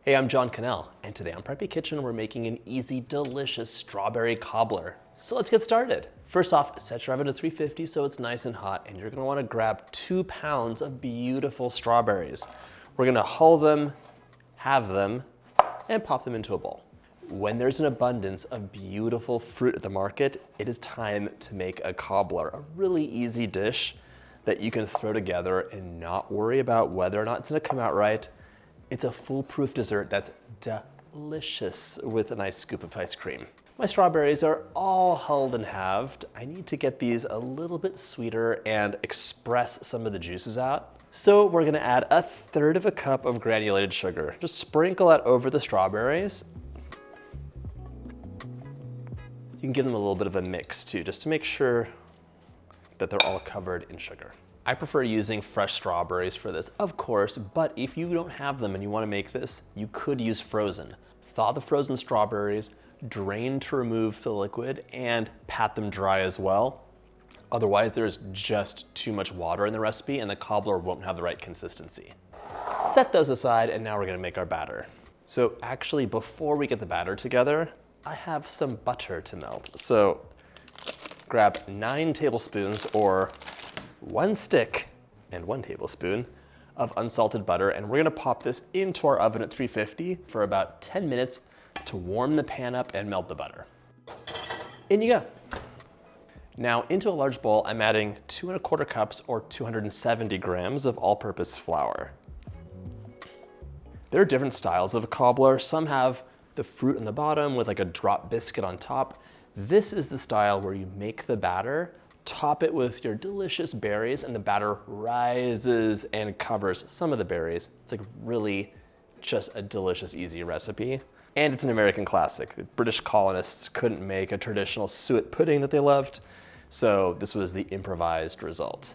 Hey, I'm John Cannell, and today on Preppy Kitchen, we're making an easy, delicious strawberry cobbler. So let's get started. First off, set your oven to 350 so it's nice and hot, and you're gonna wanna grab 2 pounds of beautiful strawberries. We're gonna hull them, halve them, and pop them into a bowl. When there's an abundance of beautiful fruit at the market, it is time to make a cobbler, a really easy dish that you can throw together and not worry about whether or not it's gonna come out right. It's a foolproof dessert that's delicious with a nice scoop of ice cream. My strawberries are all hulled and halved. I need to get these a little bit sweeter and express some of the juices out. So we're gonna add 1/3 cup of granulated sugar. Just sprinkle that over the strawberries. You can give them a little bit of a mix too, just to make sure that they're all covered in sugar. I prefer using fresh strawberries for this, of course, but if you don't have them and you wanna make this, you could use frozen. Thaw the frozen strawberries, drain to remove the liquid, and pat them dry as well. Otherwise, there's just too much water in the recipe and the cobbler won't have the right consistency. Set those aside, and now we're gonna make our batter. So actually, before we get the batter together, I have some butter to melt. So grab 9 tablespoons or 1 stick and 1 tablespoon of unsalted butter, and we're gonna pop this into our oven at 350 for about 10 minutes to warm the pan up and melt the butter. In you go. Now into a large bowl, I'm adding 2 1/4 cups or 270 grams of all-purpose flour. There are different styles of a cobbler. Some have the fruit on the bottom with like a drop biscuit on top. This is the style where you make the batter, top it with your delicious berries, and the batter rises and covers some of the berries. It's like really just a delicious, easy recipe. And it's an American classic. The British colonists couldn't make a traditional suet pudding that they loved, so this was the improvised result.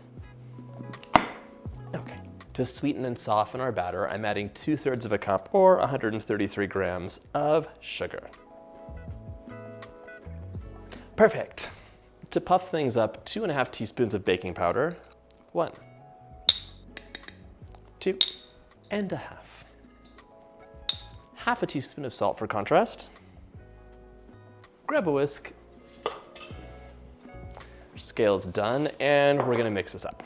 Okay, to sweeten and soften our batter, I'm adding 2/3 cup or 133 grams of sugar. Perfect. To puff things up, 2½ teaspoons of baking powder. 1, 2 1/2. 1/2 teaspoon of salt for contrast. Grab a whisk. Scale's done, and we're gonna mix this up.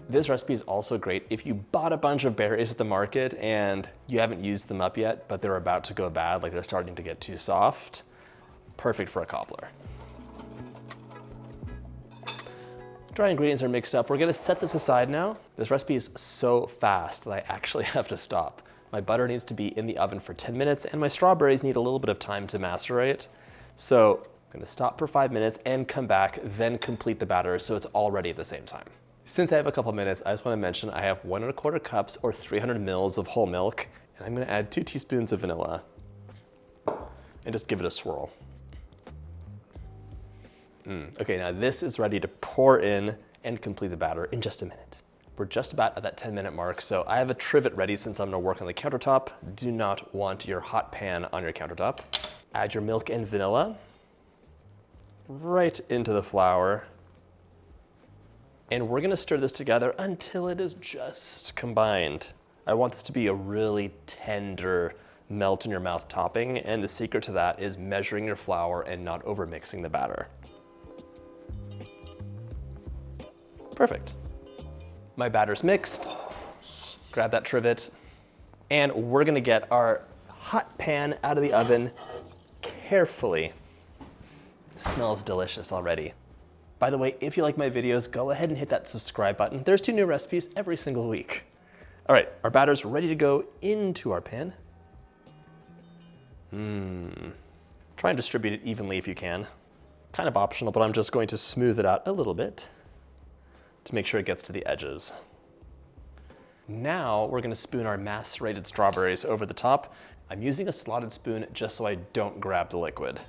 This recipe is also great if you bought a bunch of berries at the market and you haven't used them up yet, but they're about to go bad, like they're starting to get too soft. Perfect for a cobbler. Dry ingredients are mixed up. We're gonna set this aside now. This recipe is so fast that I actually have to stop. My butter needs to be in the oven for 10 minutes and my strawberries need a little bit of time to macerate. So I'm gonna stop for 5 minutes and come back, then complete the batter so it's all ready at the same time. Since I have a couple minutes, I just wanna mention I have 1 1/4 cups or 300 mils of whole milk, and I'm gonna add 2 teaspoons of vanilla and just give it a swirl. Okay, now this is ready to pour in and complete the batter in just a minute. We're just about at that 10-minute mark, so I have a trivet ready since I'm gonna work on the countertop. Do not want your hot pan on your countertop. Add your milk and vanilla right into the flour. And we're gonna stir this together until it is just combined. I want this to be a really tender melt in your mouth topping, and the secret to that is measuring your flour and not overmixing the batter. Perfect. My batter's mixed. Grab that trivet. And we're gonna get our hot pan out of the oven carefully. It smells delicious already. By the way, if you like my videos, go ahead and hit that subscribe button. There's 2 new recipes every single week. All right, our batter's ready to go into our pan. Try and distribute it evenly if you can. Kind of optional, but I'm just going to smooth it out a little bit to make sure it gets to the edges. Now we're gonna spoon our macerated strawberries over the top. I'm using a slotted spoon just so I don't grab the liquid.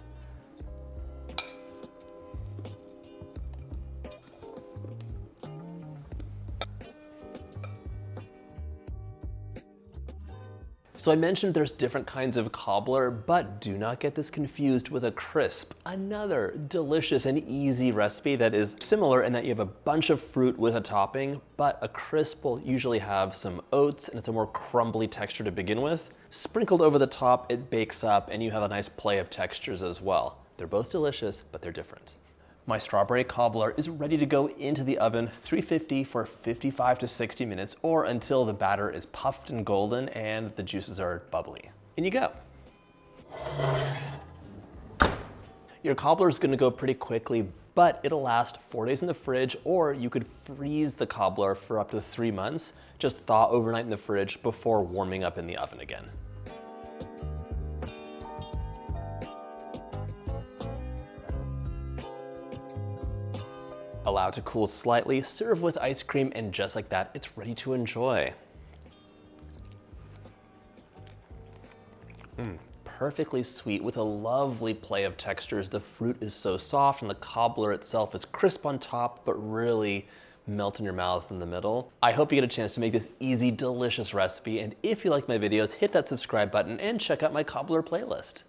So I mentioned there's different kinds of cobbler, but do not get this confused with a crisp. Another delicious and easy recipe that is similar in that you have a bunch of fruit with a topping, but a crisp will usually have some oats and it's a more crumbly texture to begin with. Sprinkled over the top, it bakes up and you have a nice play of textures as well. They're both delicious, but they're different. My strawberry cobbler is ready to go into the oven 350 for 55 to 60 minutes or until the batter is puffed and golden and the juices are bubbly. In you go. Your cobbler is going to go pretty quickly, but it'll last 4 days in the fridge, or you could freeze the cobbler for up to 3 months. Just thaw overnight in the fridge before warming up in the oven again. Allow it to cool slightly, serve with ice cream, and just like that, it's ready to enjoy. Perfectly sweet with a lovely play of textures. The fruit is so soft and the cobbler itself is crisp on top, but really melt in your mouth in the middle. I hope you get a chance to make this easy, delicious recipe. And if you like my videos, hit that subscribe button and check out my cobbler playlist.